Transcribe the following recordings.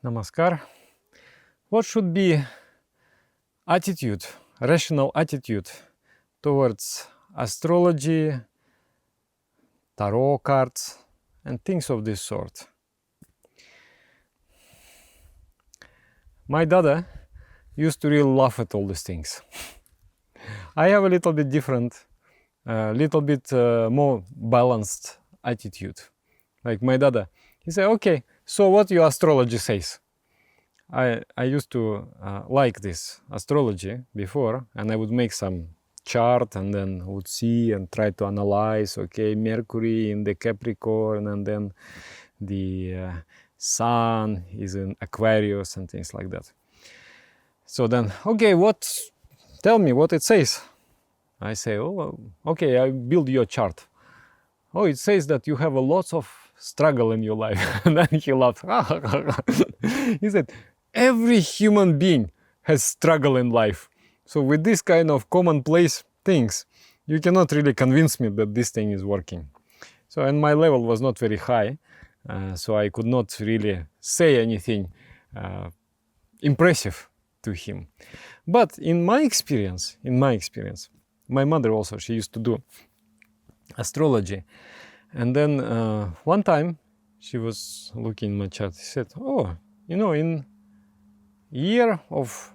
Namaskar. What should be attitude, rational attitude towards astrology, tarot cards, and things of this sort? My dada used to really laugh at all these things. I have a little bit different, little bit more balanced attitude. Like my dada, he said, okay, so what your astrology says? I used to like this astrology before, and I would make some chart and then would see and try to analyze, okay, Mercury in the Capricorn, and then the Sun is in Aquarius and things like that. So then, okay, tell me what it says. I say, oh, okay, I build your chart. Oh, it says that you have a lot of struggle in your life. And then he laughed. He said, every human being has struggle in life. So with this kind of commonplace things, you cannot really convince me that this thing is working. So, and my level was not very high, so I could not really say anything impressive to him. But in my experience, my mother also, she used to do astrology. And then one time she was looking in my chart. She said, oh, you know, in year of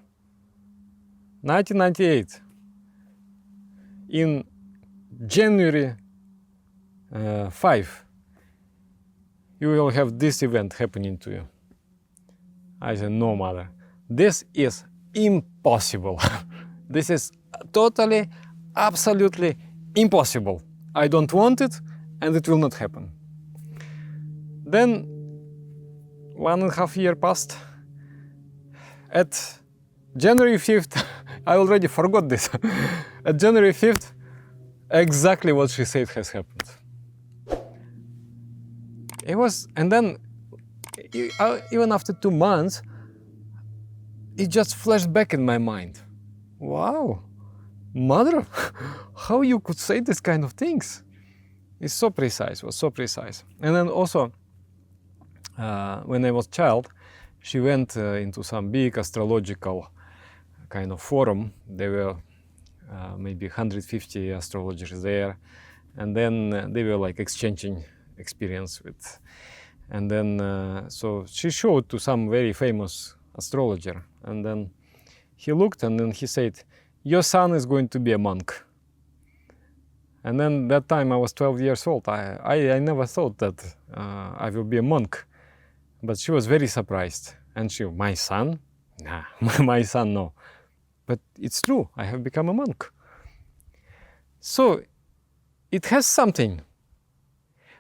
1998, in January 5, you will have this event happening to you. I said, no, mother, this is impossible. This is totally, absolutely impossible. I don't want it, and it will not happen. Then 1.5 years passed. At January 5th, I already forgot this. At January 5th, exactly what she said has happened. It was, and then even after 2 months, it just flashed back in my mind. Wow, mother, how you could say this kind of things? It's so precise, was so precise. And then also, when I was a child, she went into some big astrological kind of forum. There were maybe 150 astrologers there, and then they were like exchanging experience with. And then so she showed to some very famous astrologer, and then he looked and then he said, your son is going to be a monk. And then that time I was 12 years old. I never thought that I will be a monk. But she was very surprised. And she, my son? Nah, my son, no. But it's true, I have become a monk. So it has something.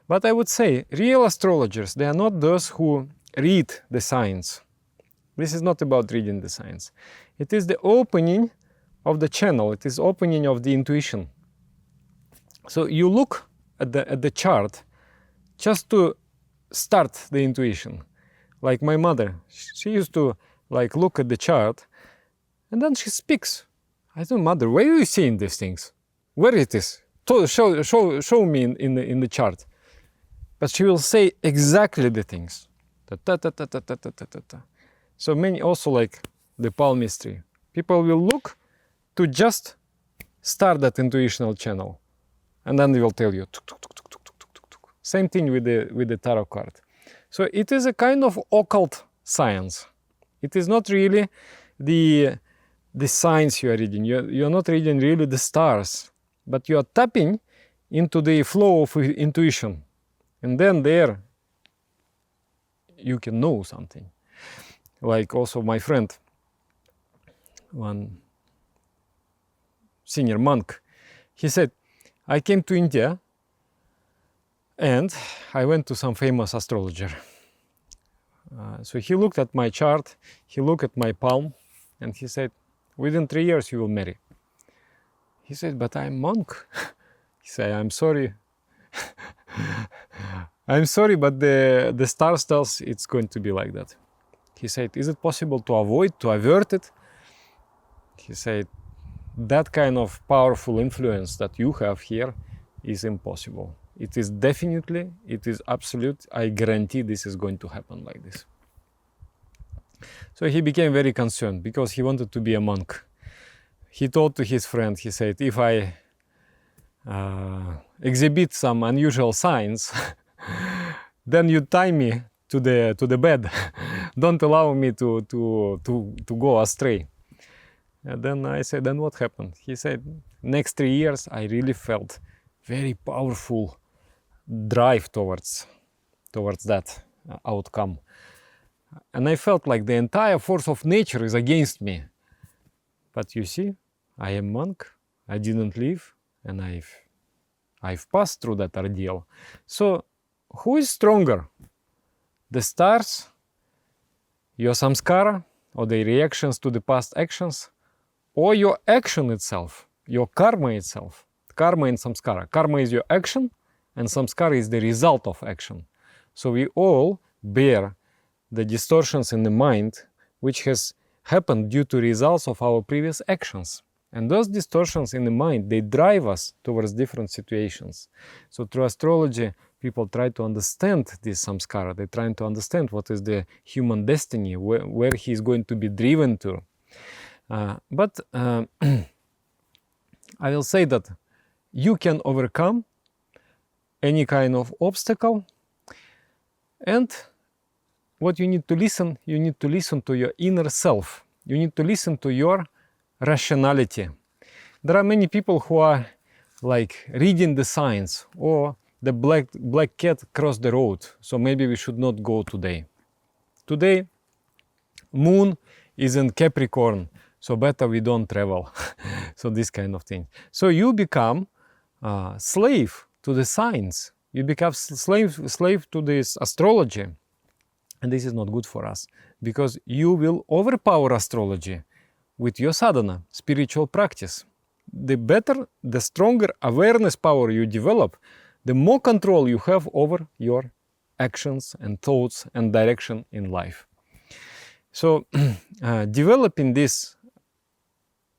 But I would say real astrologers, they are not those who read the signs. This is not about reading the signs. It is the opening of the channel. It is opening of the intuition. So you look at the chart just to start the intuition. Like my mother, she used to like look at the chart and then she speaks. I said, mother, where are you seeing these things? Where it is? Show me in the chart. But she will say exactly the things. So many also like the palmistry. People will look to just start that intuitional channel. And then they will tell you. Same thing with the tarot card. So it is a kind of occult science. It is not really the signs you are reading. You're not reading really the stars, but you are tapping into the flow of intuition. And then there you can know something. Like also my friend, one senior monk, he said, I came to India and I went to some famous astrologer. So he looked at my chart, he looked at my palm, and he said, within 3 years you will marry. He said, but I'm monk. He said, I'm sorry. I'm sorry, but the stars tells it's going to be like that. He said, is it possible to avert it? He said, that kind of powerful influence that you have here is impossible. It is definitely, it is absolute. I guarantee this is going to happen like this. So he became very concerned because he wanted to be a monk. He told to his friend, he said, if I exhibit some unusual signs, then you tie me to the bed. Don't allow me to go astray. And then I said, then what happened? He said, next 3 years, I really felt very powerful drive towards that outcome. And I felt like the entire force of nature is against me. But you see, I am monk, I didn't leave, and I've passed through that ordeal. So who is stronger? The stars, your samskara, or the reactions to the past actions, or your action itself, your karma itself? Karma and samskara. Karma is your action, and samskara is the result of action. So we all bear the distortions in the mind which has happened due to results of our previous actions. And those distortions in the mind, they drive us towards different situations. So through astrology, people try to understand this samskara. They're trying to understand what is the human destiny, where he is going to be driven to. But I will say that you can overcome any kind of obstacle, and what you need to listen to your inner self. You need to listen to your rationality. There are many people who are like reading the signs, or the black cat crossed the road, so maybe we should not go today. Today, moon is in Capricorn, so better we don't travel. So this kind of thing. So you become slave to the signs. You become slave to this astrology. And this is not good for us, because you will overpower astrology with your sadhana, spiritual practice. The better, the stronger awareness power you develop, the more control you have over your actions and thoughts and direction in life. So developing this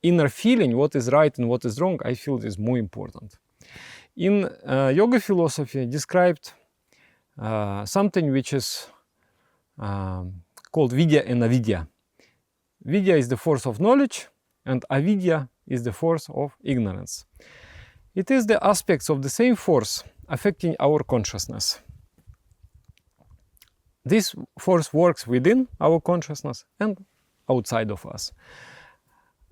inner feeling, what is right and what is wrong, I feel is more important. In yoga philosophy described something which is called vidya and avidya. Vidya is the force of knowledge, and avidya is the force of ignorance. It is the aspects of the same force affecting our consciousness. This force works within our consciousness and outside of us.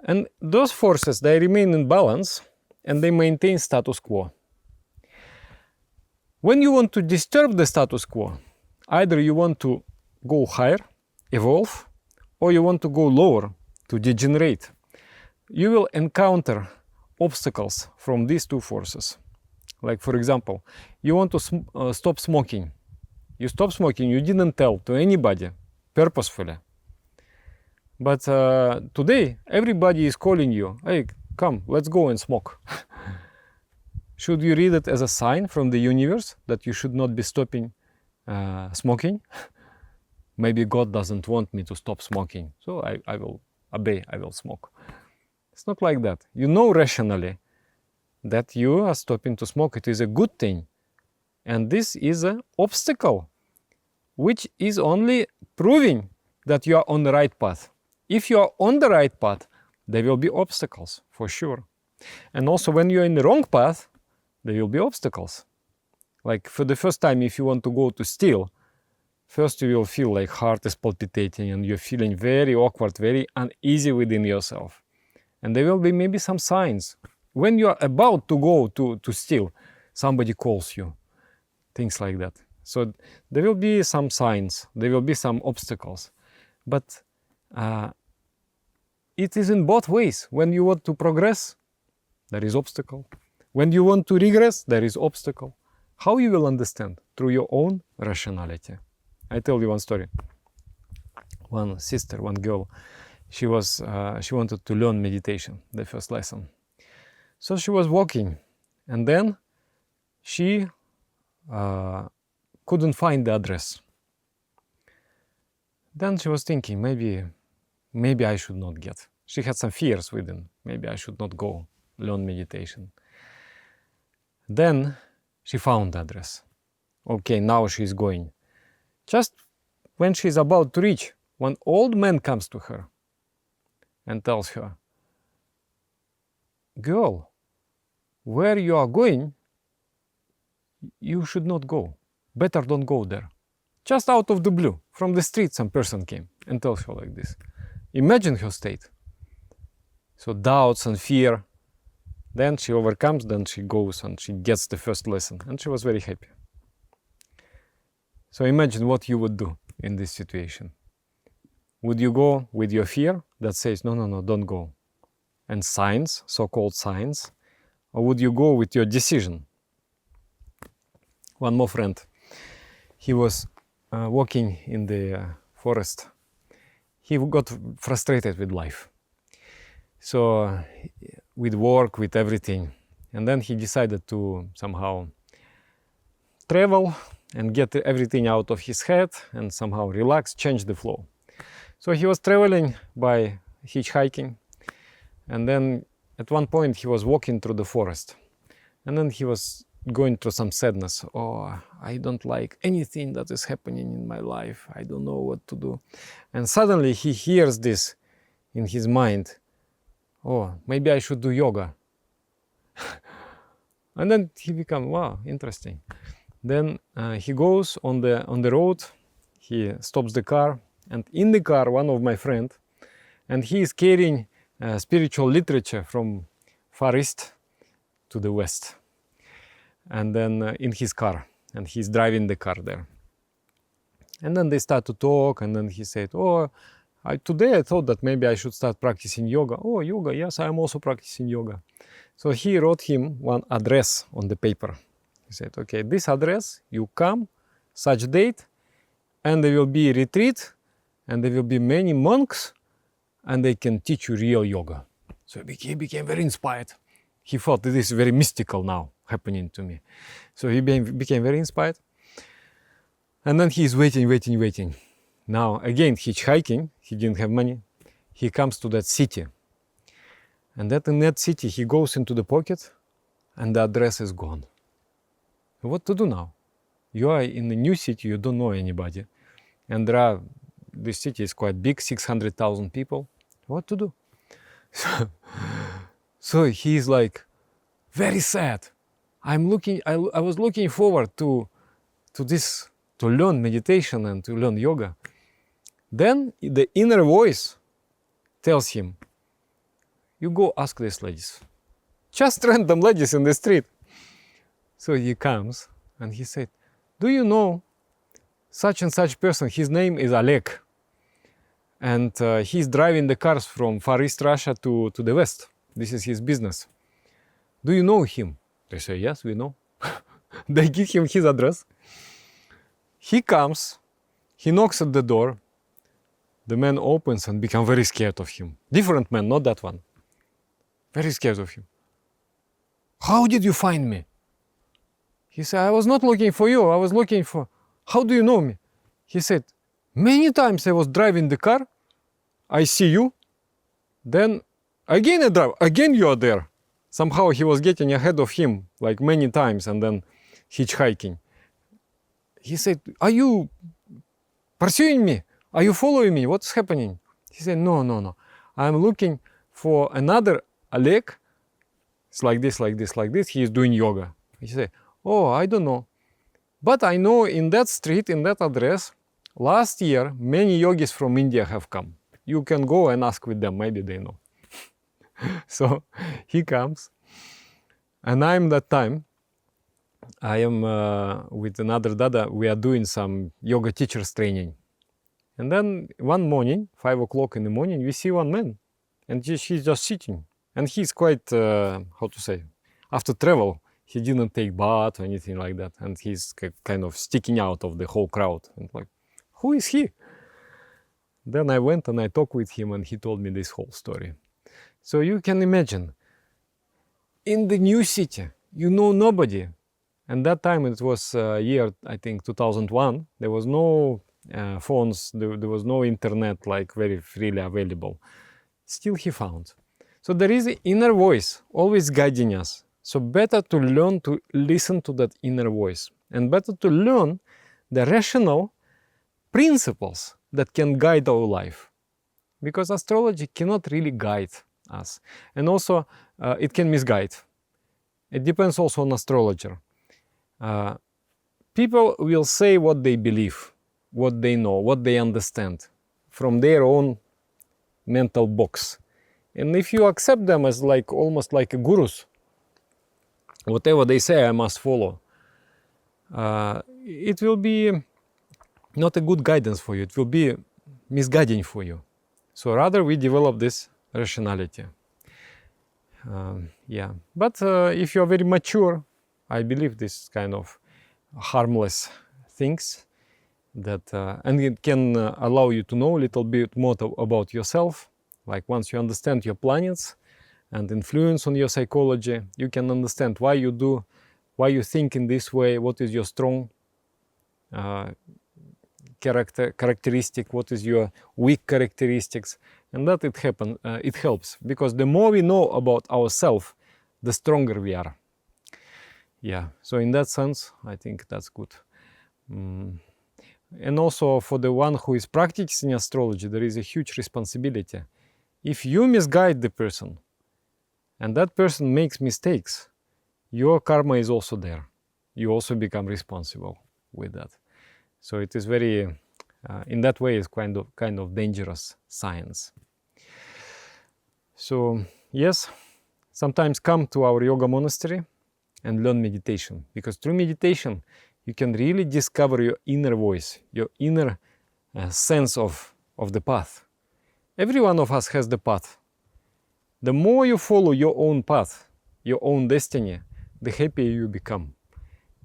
And those forces, they remain in balance and they maintain status quo. When you want to disturb the status quo, either you want to go higher, evolve, or you want to go lower, to degenerate, you will encounter obstacles from these two forces. Like, for example, you want to stop smoking. You stop smoking, you didn't tell to anybody purposefully. But today, everybody is calling you, hey, come, let's go and smoke. Should you read it as a sign from the universe that you should not be stopping smoking? Maybe God doesn't want me to stop smoking, so I will obey, I will smoke. It's not like that. You know rationally that you are stopping to smoke. It is a good thing. And this is an obstacle, which is only proving that you are on the right path. If you are on the right path, there will be obstacles, for sure. And also when you are in the wrong path, there will be obstacles. Like for the first time, if you want to go to steal, first you will feel like heart is palpitating and you're feeling very awkward, very uneasy within yourself. And there will be maybe some signs. When you are about to go to steal, somebody calls you, things like that. So there will be some signs, there will be some obstacles. But it is in both ways. When you want to progress, there is obstacle. When you want to regress, there is obstacle. How you will understand? Through your own rationality. I tell you one story. One sister, one girl, she wanted to learn meditation, the first lesson. So she was walking, and then she couldn't find the address. Then she was thinking, maybe I should not get. She had some fears within. Maybe I should not go learn meditation. Then she found the address. Okay, now she's going. Just when she's about to reach, one old man comes to her and tells her, "Girl, where you are going, you should not go. Better don't go there." Just out of the blue, from the street, some person came and tells her like this. Imagine her state. So doubts and fear. Then she overcomes, then she goes and she gets the first lesson. And she was very happy. So imagine what you would do in this situation. Would you go with your fear that says, no, no, no, don't go, and science, so-called science? Or would you go with your decision? One more friend, he was walking in the forest. He got frustrated with life. So with work, with everything. And then he decided to somehow travel and get everything out of his head and somehow relax, change the flow. So he was traveling by hitchhiking. And then at one point he was walking through the forest. And then he was going through some sadness. Oh, I don't like anything that is happening in my life. I don't know what to do. And suddenly he hears this in his mind. Oh, maybe I should do yoga. And then he becomes, wow, interesting. Then he goes on the road, he stops the car, and in the car, one of my friends, and he is carrying spiritual literature from Far East to the West. And then in his car, and he's driving the car there. And then they start to talk, and then he said, oh, today I thought that maybe I should start practicing yoga. Oh, yoga, yes, I'm also practicing yoga. So he wrote him one address on the paper. He said, okay, this address, you come, such date, and there will be a retreat, and there will be many monks, and they can teach you real yoga. So he became very inspired. He thought this is very mystical now happening to me. So he became very inspired. And then he's waiting. Now, again, hitchhiking, he didn't have money. He comes to that city. And in that city, he goes into the pocket, and the address is gone. What to do now? You are in a new city, you don't know anybody. And the city is quite big, 600,000 people. What to do? So he's like, very sad. I was looking forward to this, to learn meditation and to learn yoga. Then the inner voice tells him, you go ask these ladies. Just random ladies in the street. So he comes and he said, do you know such and such person? His name is Oleg. And he's driving the cars from Far East Russia to the West. This is his business. Do you know him? They say, yes, we know. They give him his address. He comes, he knocks at the door. The man opens and becomes very scared of him. Different man, not that one. Very scared of him. How did you find me? He said, I was not looking for you. I was looking for, how do you know me? He said, many times I was driving the car. I see you. Then again I drive. Again you are there. Somehow he was getting ahead of him like many times and then hitchhiking. He said, are you pursuing me? Are you following me? What's happening? He said, no. I'm looking for another Oleg. It's like this. He is doing yoga. He said, oh, I don't know. But I know in that street, in that address, last year, many yogis from India have come. You can go and ask with them, maybe they know. So he comes, and I'm that time, I am with another Dada, we are doing some yoga teachers training. And then one morning, 5 o'clock in the morning, we see one man, and he's just sitting. And he's quite, after travel, he didn't take bath or anything like that. And he's kind of sticking out of the whole crowd. And like, who is he? Then I went and I talked with him and he told me this whole story. So you can imagine, in the new city, you know nobody. And that time it was year, I think, 2001. There was no phones, there was no internet like very freely available. Still he found. So there is an inner voice always guiding us. So better to learn to listen to that inner voice and better to learn the rational principles that can guide our life. Because astrology cannot really guide us. And also, it can misguide. It depends also on astrologer. People will say what they believe, what they know, what they understand from their own mental box. And if you accept them as like almost like a gurus, whatever they say I must follow, it will be not a good guidance for you. It will be misguiding for you. So rather we develop this rationality. Yeah, but if you are very mature, I believe this kind of harmless things that and it can allow you to know a little bit more about yourself. Like once you understand your planets and influence on your psychology, you can understand why you do, why you think in this way, what is your strong characteristic, what is your weak characteristics, and that it helps, because the more we know about ourselves, the stronger we are. Yeah, so in that sense, I think that's good. And also for the one who is practicing astrology, there is a huge responsibility. If you misguide the person and that person makes mistakes, your karma is also there. You also become responsible with that. So it is very, in that way, it's kind of dangerous science. So yes, sometimes come to our yoga monastery and learn meditation, because through meditation you can really discover your inner voice, your inner sense of the path. Every one of us has the path. The more you follow your own path, your own destiny, the happier you become.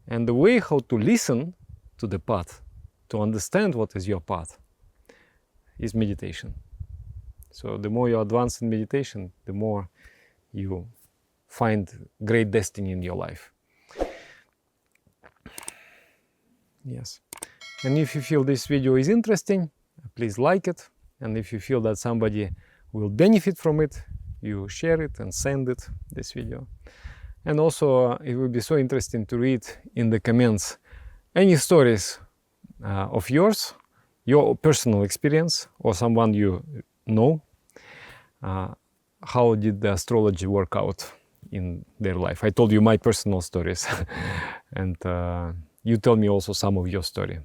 And the way how to listen to the path, to understand what is your path, is meditation. So the more you advance in meditation, the more you find great destiny in your life. Yes. And if you feel this video is interesting, please like it. And if you feel that somebody will benefit from it, you share it and send it, this video. And also, it would be so interesting to read in the comments any stories of yours, your personal experience, or someone you know. How did the astrology work out in their life? I told you my personal stories. And you tell me also some of your story.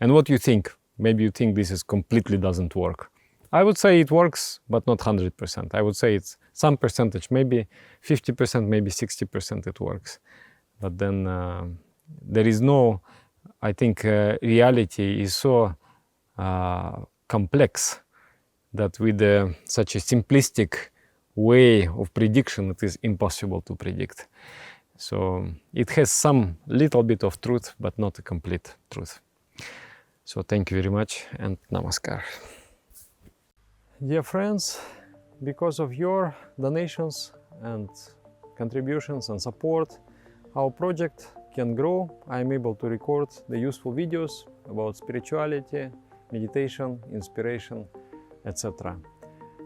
And what you think. Maybe you think this is completely doesn't work. I would say it works, but not 100%. I would say it's some percentage, maybe 50%, maybe 60% it works. But then there is no, I think reality is so complex that with such a simplistic way of prediction, it is impossible to predict. So it has some little bit of truth, but not a complete truth. So thank you very much and namaskar. Dear friends, because of your donations and contributions and support, our project can grow. I am able to record the useful videos about spirituality, meditation, inspiration, etc.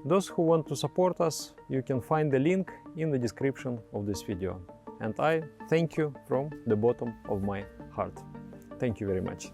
Those who want to support us, you can find the link in the description of this video. And I thank you from the bottom of my heart. Thank you very much.